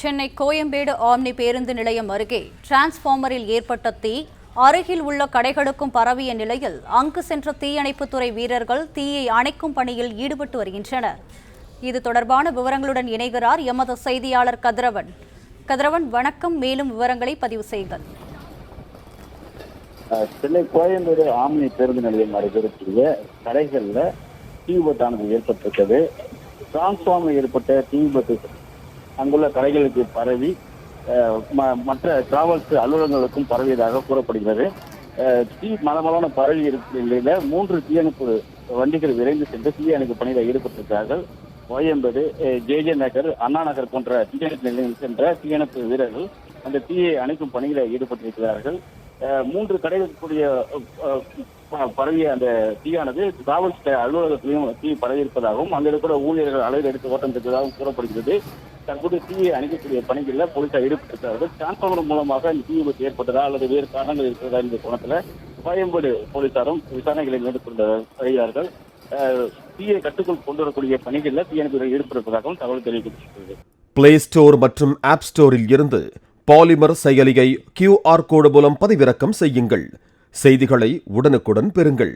Chennai Koyambedu omni பேருந்து நிலையம் அருகே டிரான்ஸ்பார்மரில் ஏற்பட்ட தீ அருகில் உள்ள கடைகளுக்கும் பரவிய நிலையில் அங்கு சென்ற தீயணைப்புத்துறை வீரர்கள் தீயை அணைக்கும் பணியில் ஈடுபட்டு வருகின்றனர். இது தொடர்பான விவரங்களுடன் இணைகிறார் எமது செய்தியாளர் கதிரவன். கதிரவன், வணக்கம். மேலும் விவரங்களை பதிவு செய்யுங்கள். சென்னை கோயம்பேடு ஆம்னி பேருந்து நிலையம் அருகே கடைகளில் தீ விபத்தானது ஏற்பட்டிருக்கிறது. டிரான்ஸ்பார்மர் ஏற்பட்ட தீ விபத்து அங்குள்ள கடைகளுக்கு பரவி மற்ற டிராவல்ஸ் அலுவலகங்களுக்கும் பரவியதாக கூறப்படுகிறது. தீ மலமலான பரவி இருக்கிற நிலையில 3 தீயணைப்பு வண்டிகள் விரைந்து சென்று தீயணைப்பு பணியில் ஈடுபட்டிருக்கிறார்கள். கோயம்பேடு, ஜே நகர், அண்ணா நகர் போன்ற தீயணைப்பு நிலையங்கள் சென்ற தீயணைப்பு வீரர்கள் அந்த தீயை அணைக்கும் பணியில் ஈடுபட்டிருக்கிறார்கள். 3 கடைகளுக்குரிய பரவிய அந்த தீயானது டிராவல்ஸ் அலுவலகத்திலையும் தீ பரவி இருப்பதாகவும் அங்கு இருக்கிற ஊழியர்கள் அளவில் எடுத்து ஓட்டம் இருப்பதாகவும் கூறப்படுகிறது. தற்போது தீயை அணைக்கக்கூடிய பணிகளில் போலீசார் ஈடுபட்டிருக்கிறார்கள். டிரான்ஸ்பார்மர் மூலமாக இந்த தீ விபத்து ஏற்பட்டதா அல்லது வேறு காரணங்கள் இருக்கிறதா என்ற கோணத்தில் கோயம்பேடு போலீசாரும் விசாரணைகளை மேற்கொண்டு வருகிறார்கள். தீயை கட்டுக்குள் கொண்டு வரக்கூடிய பணிகளில் தீயணைப்புகள் ஈடுபட்டிருப்பதாகவும் தகவல் தெரிவிக்கப்பட்டிருக்கிறது. பிளே ஸ்டோர் மற்றும் ஆப் ஸ்டோரில் இருந்து பாலிமர் செயலியை QR கோடு மூலம் பதிவிறக்கம் செய்யுங்கள். செய்திகளை உடனுக்குடன் பெறுங்கள்.